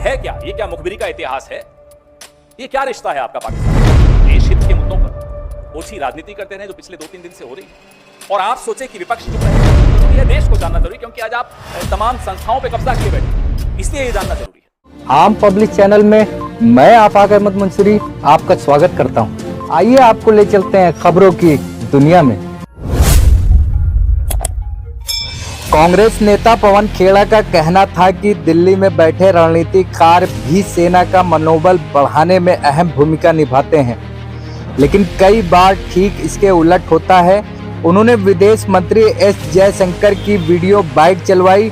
है क्या? ये क्या मुखबिरी का इतिहास है? ये क्या रिश्ता है आपका पाकिस्तान? देश हित के मुद्दों पर ओछी राजनीति करते रहे जो पिछले 2-3 दिन से हो रही है, और आप सोचे कि विपक्ष चुप रहे। जरूरी है देश को जानना जरूरी, क्योंकि आज आप तमाम संस्थाओं पे कब्जा किए बैठे, इसलिए ये जानना जरूरी है। आम पब्लिक चैनल में मैं आफाक अहमद मंसूरी आपका स्वागत करता हूं। आइए आपको ले चलते हैं खबरों की दुनिया में। कांग्रेस नेता पवन खेड़ा का कहना था कि दिल्ली में बैठे रणनीतिकार भी सेना का मनोबल बढ़ाने में अहम भूमिका निभाते हैं, लेकिन कई बार ठीक इसके उलट होता है। उन्होंने विदेश मंत्री एस जयशंकर की वीडियो बाइट चलवाई।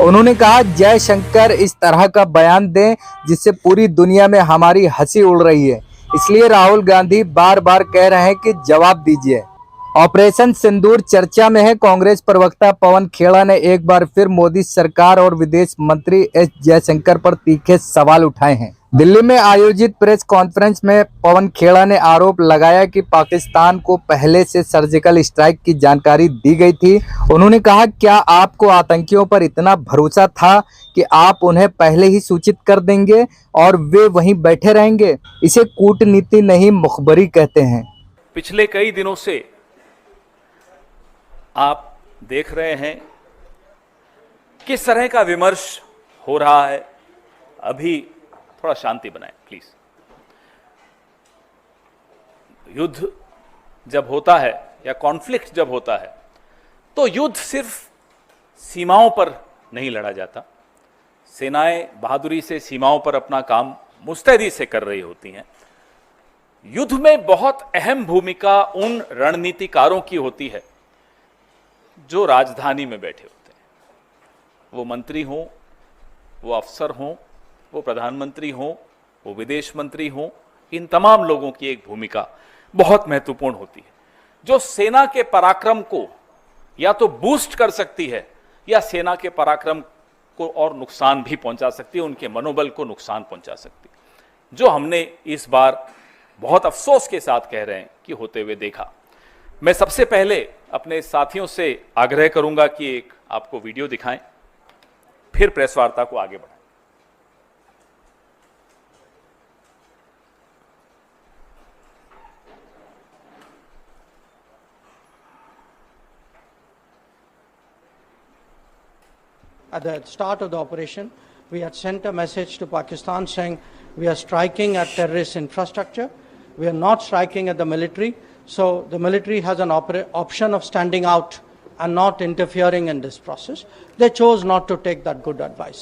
उन्होंने कहा, जयशंकर इस तरह का बयान दें जिससे पूरी दुनिया में हमारी हंसी उड़ रही है, इसलिए राहुल गांधी बार बार कह रहे हैं कि जवाब दीजिए। ऑपरेशन सिंदूर चर्चा में है। कांग्रेस प्रवक्ता पवन खेड़ा ने एक बार फिर मोदी सरकार और विदेश मंत्री एस जयशंकर पर तीखे सवाल उठाए हैं। दिल्ली में आयोजित प्रेस कॉन्फ्रेंस में पवन खेड़ा ने आरोप लगाया कि पाकिस्तान को पहले से सर्जिकल स्ट्राइक की जानकारी दी गई थी। उन्होंने कहा, क्या आपको आतंकियों पर इतना भरोसा था कि आप उन्हें पहले ही सूचित कर देंगे और वे वहीं बैठे रहेंगे? इसे कूटनीति नहीं, मुखबरी कहते हैं। पिछले कई दिनों से आप देख रहे हैं किस तरह का विमर्श हो रहा है। अभी थोड़ा शांति बनाएं प्लीज। युद्ध जब होता है या कॉन्फ्लिक्ट जब होता है तो युद्ध सिर्फ सीमाओं पर नहीं लड़ा जाता। सेनाएं बहादुरी से सीमाओं पर अपना काम मुस्तैदी से कर रही होती हैं। युद्ध में बहुत अहम भूमिका उन रणनीतिकारों की होती है जो राजधानी में बैठे होते हैं। वो मंत्री हों, वो अफसर हों, वो प्रधानमंत्री हों, वो विदेश मंत्री हों, इन तमाम लोगों की एक भूमिका बहुत महत्वपूर्ण होती है, जो सेना के पराक्रम को या तो बूस्ट कर सकती है या सेना के पराक्रम को और नुकसान भी पहुंचा सकती है, उनके मनोबल को नुकसान पहुंचा सकती है, जो हमने इस बार बहुत अफसोस के साथ कह रहे हैं कि होते हुए देखा। मैं सबसे पहले अपने साथियों से आग्रह करूंगा कि एक आपको वीडियो दिखाएं, फिर प्रेस वार्ता को आगे बढ़ाएं। At the start of the operation, we had sent a message to Pakistan saying we are striking at terrorist infrastructure. We are not striking at the military. So the military has an option of standing out and not interfering in this process. They chose not to take that good advice.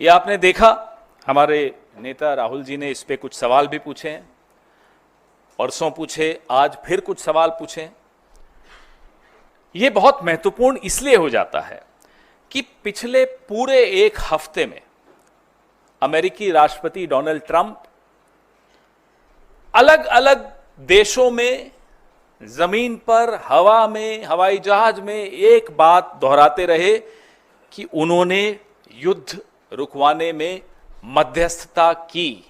ये आपने देखा, हमारे नेता राहुल जी ने इस पे कुछ सवाल भी पूछे हैं, परसों पूछे, आज फिर कुछ सवाल पूछे। ये बहुत महत्वपूर्ण इसलिए हो जाता है कि पिछले पूरे एक हफ्ते में अमेरिकी राष्ट्रपति डोनाल्ड ट्रंप अलग अलग देशों में, जमीन पर, हवा में, हवाई जहाज में एक बात दोहराते रहे कि उन्होंने युद्ध रुकवाने में मध्यस्थता की।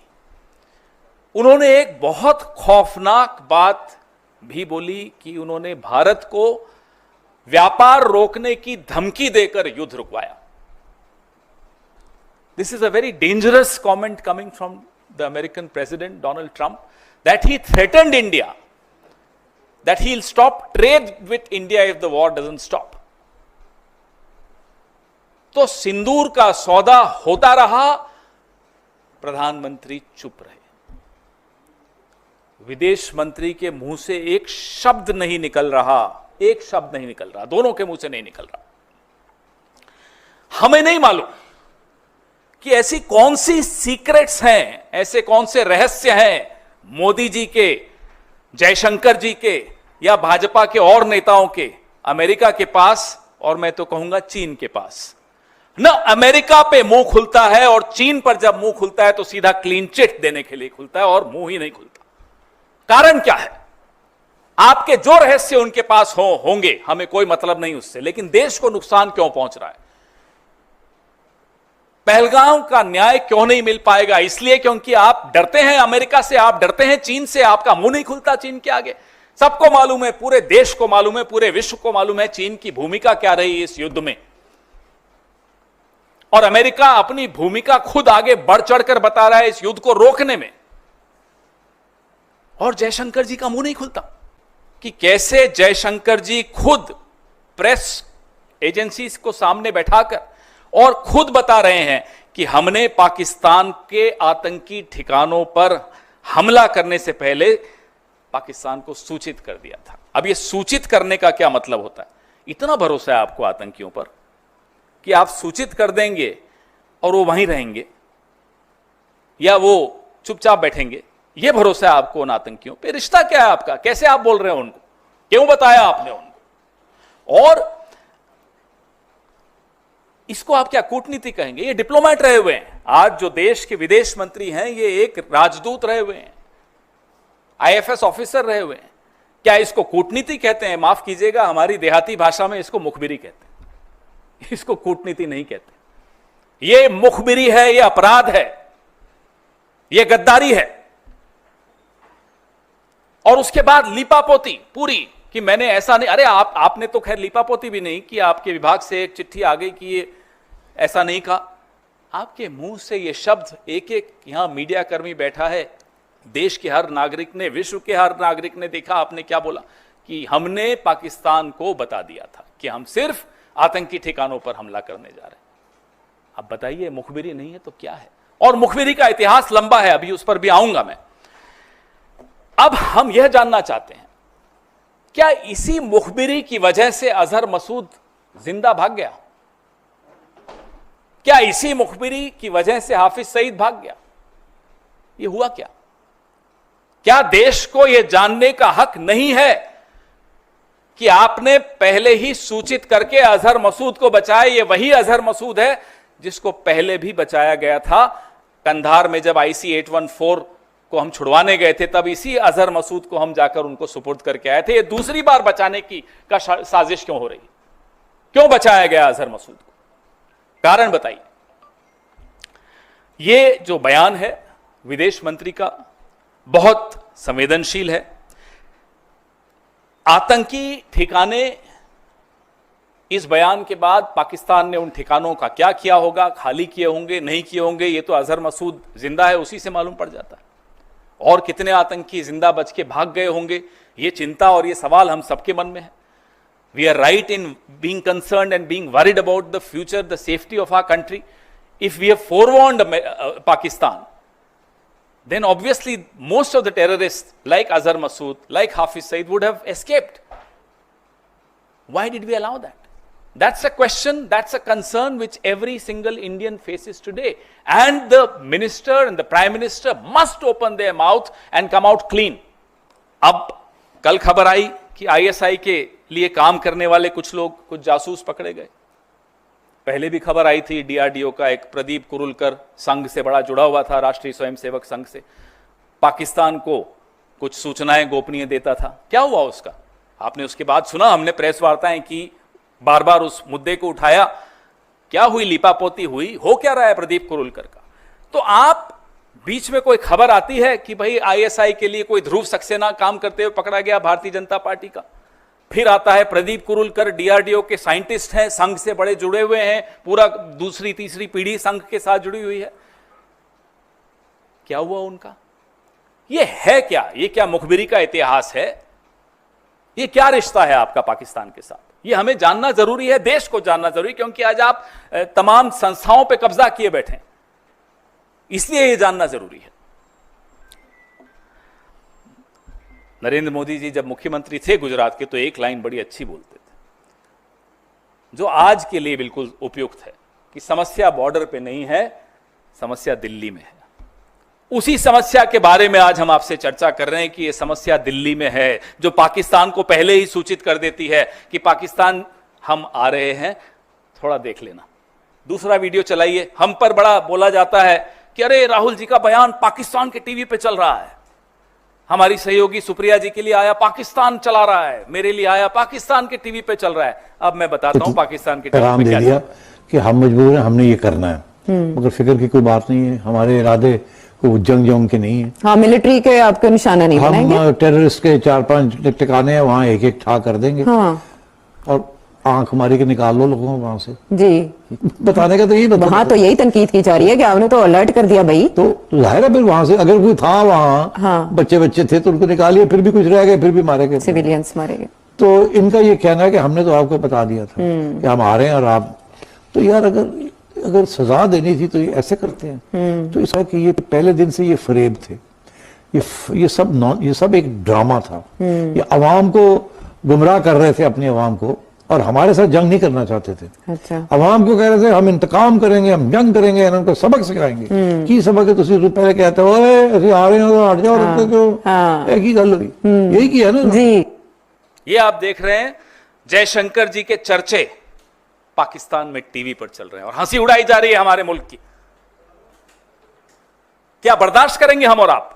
उन्होंने एक बहुत खौफनाक बात भी बोली कि उन्होंने भारत को व्यापार रोकने की धमकी देकर युद्ध रुकवाया। This is a very dangerous comment coming from the American President Donald Trump, that he threatened India, that he'll stop trade with India if the war doesn't stop. तो सिंदूर का सौदा होता रहा, प्रधानमंत्री चुप रहे। विदेश मंत्री के मुंह से एक शब्द नहीं निकल रहा, एक शब्द नहीं निकल रहा, दोनों के मुंह से नहीं निकल रहा। हमें नहीं मालूम कि ऐसी कौन सी सीक्रेट्स हैं, ऐसे कौन से रहस्य हैं मोदी जी के, जयशंकर जी के या भाजपा के और नेताओं के, अमेरिका के पास, और मैं तो कहूंगा चीन के पास। न अमेरिका पे मुंह खुलता है, और चीन पर जब मुंह खुलता है तो सीधा क्लीन चिट देने के लिए खुलता है, और मुंह ही नहीं खुलता। कारण क्या है? आपके जो रहस्य उनके पास होंगे, हमें कोई मतलब नहीं उससे, लेकिन देश को नुकसान क्यों पहुंच रहा है? पहलगाम का न्याय क्यों नहीं मिल पाएगा? इसलिए क्योंकि आप डरते हैं अमेरिका से, आप डरते हैं चीन से, आपका मुंह नहीं खुलता चीन के आगे। सबको मालूम है, पूरे देश को मालूम है, पूरे विश्व को मालूम है चीन की भूमिका क्या रही इस युद्ध में। और अमेरिका अपनी भूमिका खुद आगे बढ़ चढ़कर बता रहा है इस युद्ध को रोकने में, और जयशंकर जी का मुंह नहीं खुलता कि कैसे जयशंकर जी खुद प्रेस एजेंसीज को सामने बैठाकर और खुद बता रहे हैं कि हमने पाकिस्तान के आतंकी ठिकानों पर हमला करने से पहले पाकिस्तान को सूचित कर दिया था। अब यह सूचित करने का क्या मतलब होता है? इतना भरोसा है आपको आतंकियों पर कि आप सूचित कर देंगे और वो वहीं रहेंगे या वो चुपचाप बैठेंगे? ये भरोसा है आपको उन आतंकियों पे? रिश्ता क्या है आपका? कैसे आप बोल रहे हो उनको? क्यों बताया आपने उनको? और इसको आप क्या कूटनीति कहेंगे? ये डिप्लोमेट रहे हुए हैं। आज जो देश के विदेश मंत्री हैं ये एक राजदूत रहे हुए हैं, आईएफएस ऑफिसर रहे हुए हैं। क्या इसको कूटनीति कहते हैं? माफ कीजिएगा, हमारी देहाती भाषा में इसको मुखबिरी कहते हैं, इसको कूटनीति नहीं कहते। ये मुखबिरी है, ये अपराध है, ये गद्दारी है। और उसके बाद लीपापोती पूरी कि मैंने ऐसा नहीं। अरे आपने तो खैर लीपापोती भी नहीं कि आपके विभाग से एक चिट्ठी आ गई कि ये ऐसा नहीं कहा। आपके मुंह से ये शब्द एक एक यहां मीडिया कर्मी बैठा है, देश के हर नागरिक ने, विश्व के हर नागरिक ने देखा आपने क्या बोला कि हमने पाकिस्तान को बता दिया था कि हम सिर्फ आतंकी ठिकानों पर हमला करने जा रहे हैं। अब बताइए, मुखबिरी नहीं है तो क्या है? और मुखबिरी का इतिहास लंबा है, अभी उस पर भी आऊंगा मैं। अब हम यह जानना चाहते हैं, क्या इसी मुखबिरी की वजह से अजहर मसूद जिंदा भाग गया? क्या इसी मुखबिरी की वजह से हाफिज सईद भाग गया? ये हुआ क्या? क्या देश को यह जानने का हक नहीं है कि आपने पहले ही सूचित करके अजहर मसूद को बचाया? ये वही अजहर मसूद है जिसको पहले भी बचाया गया था। कंधार में जब IC 814 को हम छुड़वाने गए थे, तब इसी अजहर मसूद को हम जाकर उनको सुपुर्द करके आए थे। ये दूसरी बार बचाने की साजिश क्यों हो रही? क्यों बचाया गया अजहर मसूद को? कारण बताइए। ये जो बयान है विदेश मंत्री का बहुत संवेदनशील है। आतंकी ठिकाने, इस बयान के बाद पाकिस्तान ने उन ठिकानों का क्या किया होगा, खाली किए होंगे, नहीं किए होंगे, ये तो अजहर मसूद जिंदा है उसी से मालूम पड़ जाता है। और कितने आतंकी जिंदा बच के भाग गए होंगे, ये चिंता और ये सवाल हम सबके मन में है। We are right in being concerned and being worried about the future, the safety of our country. If we have forewarned Pakistan, then obviously most of the terrorists like Azhar Masood, like Hafiz Saeed would have escaped. Why did we allow that? That's a question, that's a concern which every single Indian faces today. And the minister and the prime minister must open their mouth and come out clean. अब कल खबर आई कि ISI के लिए काम करने वाले कुछ लोग, कुछ जासूस पकड़े गए। पहले भी खबर आई थी DRDO का एक प्रदीप कुरुलकर संघ से बड़ा जुड़ा हुआ था, राष्ट्रीय स्वयंसेवक संघ से, पाकिस्तान को कुछ सूचनाएं गोपनीय देता था। क्या हुआ उसका? आपने उसके बाद सुना, हमने प्रेस वार्ताएं की, बार बार उस मुद्दे को उठाया। क्या हुई? लीपापोती हुई? हो क्या रहा है प्रदीप कुरुलकर का? तो आप बीच में कोई खबर आती है कि भाई ISI के लिए कोई ध्रुव सक्सेना काम करते हुए पकड़ा गया भारतीय जनता पार्टी का, फिर आता है प्रदीप कुरुलकर DRDO के साइंटिस्ट हैं, संघ से बड़े जुड़े हुए हैं, पूरा दूसरी तीसरी पीढ़ी संघ के साथ जुड़ी हुई है। क्या हुआ उनका? ये है क्या? ये क्या मुखबिरी का इतिहास है? ये क्या रिश्ता है आपका पाकिस्तान के साथ? ये हमें जानना जरूरी है, देश को जानना जरूरी, क्योंकि आज आप तमाम संस्थाओं पे कब्जा किए बैठे हैं, इसलिए ये जानना जरूरी है। नरेंद्र मोदी जी जब मुख्यमंत्री थे गुजरात के, तो एक लाइन बड़ी अच्छी बोलते थे, जो आज के लिए बिल्कुल उपयुक्त है, कि समस्या बॉर्डर पे नहीं है, समस्या दिल्ली में है। उसी समस्या के बारे में आज हम आपसे चर्चा कर रहे हैं कि यह समस्या दिल्ली में है, जो पाकिस्तान को पहले ही सूचित कर देती है कि पाकिस्तान हम आ रहे हैं, थोड़ा देख लेना। दूसरा वीडियो चलाइए। हम पर बड़ा बोला जाता है कि अरे राहुल जी का बयान पाकिस्तान के टीवी पे चल रहा है, हमारी सहयोगी सुप्रिया जी के लिए आया पाकिस्तान चला रहा है, मेरे लिए आया पाकिस्तान के टीवी पे चल रहा है। अब मैं बताता हूं पाकिस्तान के टीवी पे क्या दिया कि हम मजबूर हैं, हमने ये करना है, मगर फिक्र की कोई बात नहीं है, हमारे इरादे कोई जंग के नहीं है। हाँ, मिलिट्री के आपके निशाना नहीं बनाएंगे। हम टेररिस्ट के 4-5 ठिकाने हैं, वहां एक एक ठा कर देंगे। हाँ। और आंख मारी के निकाल लो लोगों को वहां से। जी, बताने का तो यही बता, वहां तो यही तनकीद की जा रही है कि आपने तो अलर्ट कर दिया भाई। तो जाहिर है फिर वहां से अगर कोई था वहां, हाँ। बच्चे थे तो उनको निकालिए, फिर भी कुछ रह गए फिर भी मारे गए। सिविलियंस मारे गए। तो इनका ये कहना है कि हमने तो आपको बता दिया था कि हम आ रहे हैं और आप, तो यार अगर सजा देनी थी तो ये ऐसे करते हैं। तो इसका कि ये पहले दिन से ये फरेब थे, ये सब एक ड्रामा था। ये अवाम को गुमराह कर रहे थे, अपनी अवाम को, और हमारे साथ जंग नहीं करना चाहते थे। अच्छा। अवाम को कह रहे थे हम इंतकाम करेंगे, हम जंग करेंगे, उनको सबक सिखाएंगे। की सबक है? तुम पहले कहते हो ऐसे आ रहे हो हट जाओ, रुकते क्यों? एक ही गल हुई, यही किया ना जी। ये आप देख रहे हैं जयशंकर जी के चर्चे पाकिस्तान में टीवी पर चल रहे हैं और हंसी उड़ाई जा रही है हमारे मुल्क की। क्या बर्दाश्त करेंगे हम और आप?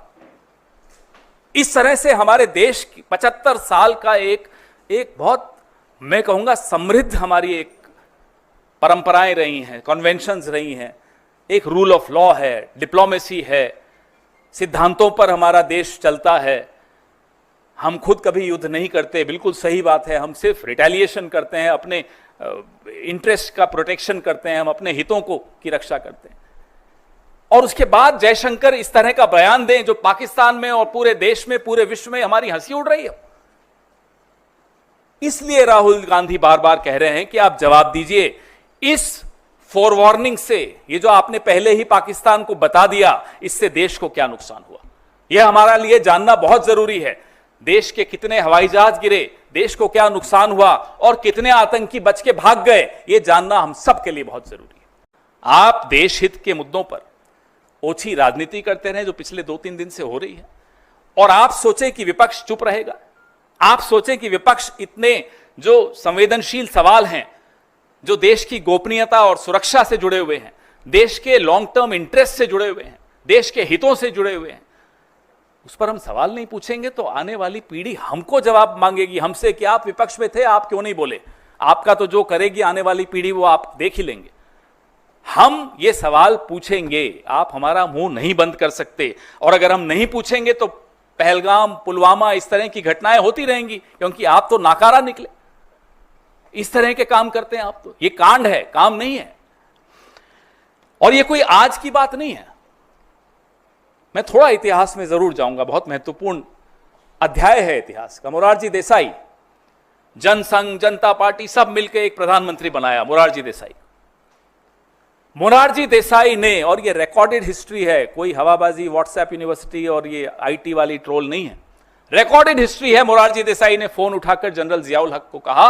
इस तरह से हमारे देश की 75 साल का एक बहुत, मैं कहूंगा, समृद्ध हमारी एक परंपराएं रही हैं, कन्वेंशंस रही हैं, एक रूल ऑफ लॉ है, डिप्लोमेसी है, सिद्धांतों पर हमारा देश चलता है। हम खुद कभी युद्ध नहीं करते, बिल्कुल सही बात है। हम सिर्फ रिटेलिएशन करते हैं, अपने इंटरेस्ट का प्रोटेक्शन करते हैं, हम अपने हितों की रक्षा करते हैं। और उसके बाद जयशंकर इस तरह का बयान दें जो पाकिस्तान में और पूरे देश में, पूरे विश्व में हमारी हंसी उड़ रही है। इसलिए राहुल गांधी बार बार कह रहे हैं कि आप जवाब दीजिए इस फोरवार्निंग से। ये जो आपने पहले ही पाकिस्तान को बता दिया, इससे देश को क्या नुकसान हुआ, यह हमारा लिए जानना बहुत जरूरी है। देश के कितने हवाई जहाज गिरे, देश को क्या नुकसान हुआ और कितने आतंकी बच के भाग गए, यह जानना हम सबके लिए बहुत जरूरी है। आप देश हित के मुद्दों पर ओछी राजनीति करते रहे, जो पिछले 2-3 दिन से हो रही है, और आप सोचें कि विपक्ष चुप रहेगा। आप सोचें कि विपक्ष इतने जो संवेदनशील सवाल हैं, जो देश की गोपनीयता और सुरक्षा से जुड़े हुए हैं, देश के लॉन्ग टर्म इंटरेस्ट से जुड़े हुए हैं, देश के हितों से जुड़े हुए हैं, उस पर हम सवाल नहीं पूछेंगे तो आने वाली पीढ़ी हमको जवाब मांगेगी हमसे कि आप विपक्ष में थे, आप क्यों नहीं बोले। आपका तो जो करेगी आने वाली पीढ़ी वो आप देख ही लेंगे। हम ये सवाल पूछेंगे, आप हमारा मुंह नहीं बंद कर सकते। और अगर हम नहीं पूछेंगे तो पहलगाम, पुलवामा, इस तरह की घटनाएं होती रहेंगी, क्योंकि आप तो नाकारा निकले। इस तरह के काम करते हैं आप, तो ये कांड है, काम नहीं है। और ये कोई आज की बात नहीं है। मैं थोड़ा इतिहास में जरूर जाऊंगा, बहुत महत्वपूर्ण अध्याय है इतिहास का। मोरारजी देसाई, जनसंघ, जनता पार्टी सब मिलकर एक प्रधानमंत्री बनाया, मोरारजी देसाई। मोरारजी देसाई ने, और ये रिकॉर्डेड हिस्ट्री है, कोई हवाबाजी व्हाट्सएप यूनिवर्सिटी और ये आईटी वाली ट्रोल नहीं है, रिकॉर्डेड हिस्ट्री है। मोरारजी देसाई ने फोन उठाकर जनरल जियाउल हक को कहा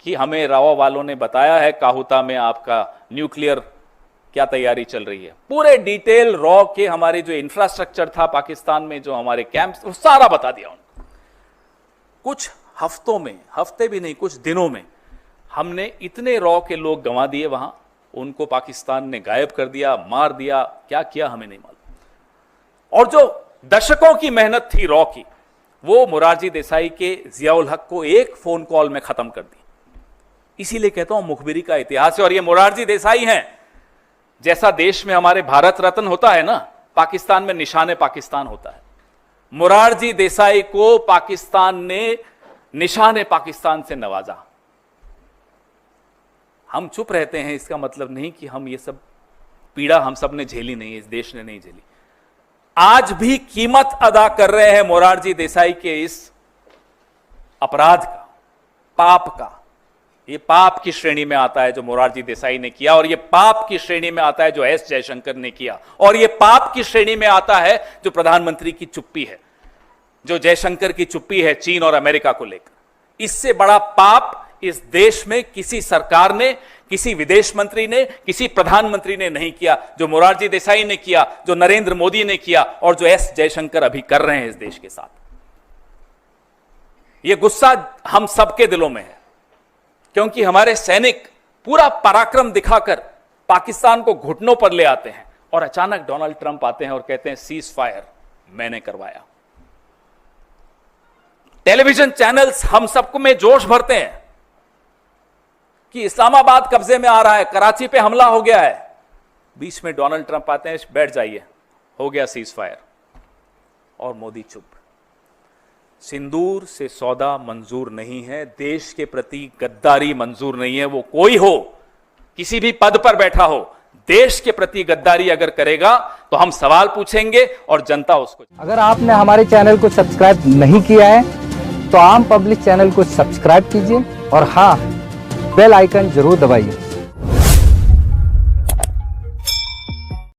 कि हमें राव वालों ने बताया है काहुता में आपका न्यूक्लियर क्या तैयारी चल रही है। पूरे डिटेल रॉ के हमारे जो इंफ्रास्ट्रक्चर था पाकिस्तान में, जो हमारे कैंप्स, वो सारा बता दिया उनको। कुछ हफ्तों में, हफ्ते भी नहीं, कुछ दिनों में हमने इतने रॉ के लोग गंवा दिए वहां, उनको पाकिस्तान ने गायब कर दिया, मार दिया, क्या किया हमें नहीं मालूम। और जो दशकों की मेहनत थी रॉ की, वो मोरारजी देसाई के जियाउल हक को एक फोन कॉल में खत्म कर दी। इसीलिए कहता हूं मुखबिरी का इतिहास है। और ये मोरारजी देसाई हैं। जैसा देश में हमारे भारत रत्न होता है ना, पाकिस्तान में निशाने पाकिस्तान होता है। मोरारजी देसाई को पाकिस्तान ने निशाने पाकिस्तान से नवाजा। हम चुप रहते हैं, इसका मतलब नहीं कि हम ये सब पीड़ा हम सब ने झेली नहीं है, इस देश ने नहीं झेली। आज भी कीमत अदा कर रहे हैं मोरारजी देसाई के इस अपराध का, पाप का। ये पाप की श्रेणी में आता है जो मोरारजी देसाई ने किया, और ये पाप की श्रेणी में आता है जो एस जयशंकर ने किया, और ये पाप की श्रेणी में आता है जो प्रधानमंत्री की चुप्पी है, जो जयशंकर की चुप्पी है चीन और अमेरिका को लेकर। इससे बड़ा पाप इस देश में किसी सरकार ने, किसी विदेश मंत्री ने, किसी प्रधानमंत्री ने नहीं किया, जो मोरारजी देसाई ने किया, जो नरेंद्र मोदी ने किया, और जो एस जयशंकर अभी कर रहे हैं इस देश के साथ। यह गुस्सा हम सबके दिलों में है, क्योंकि हमारे सैनिक पूरा पराक्रम दिखाकर पाकिस्तान को घुटनों पर ले आते हैं, और अचानक डोनाल्ड ट्रंप आते हैं और कहते हैं सीज फायर मैंने करवाया। टेलीविजन चैनल्स हम सबको में जोश भरते हैं कि इस्लामाबाद कब्जे में आ रहा है, कराची पे हमला हो गया है। बीच में डोनाल्ड ट्रंप आते हैं, बैठ जाइए, हो गया सीज फायर, और मोदी चुप। सिंदूर से सौदा मंजूर नहीं है, देश के प्रति गद्दारी मंजूर नहीं है। वो कोई हो, किसी भी पद पर बैठा हो, देश के प्रति गद्दारी अगर करेगा तो हम सवाल पूछेंगे और जनता उसको। अगर आपने हमारे चैनल को सब्सक्राइब नहीं किया है तो आम पब्लिक चैनल को सब्सक्राइब कीजिए और हाँ, बेल आइकन जरूर दबाइए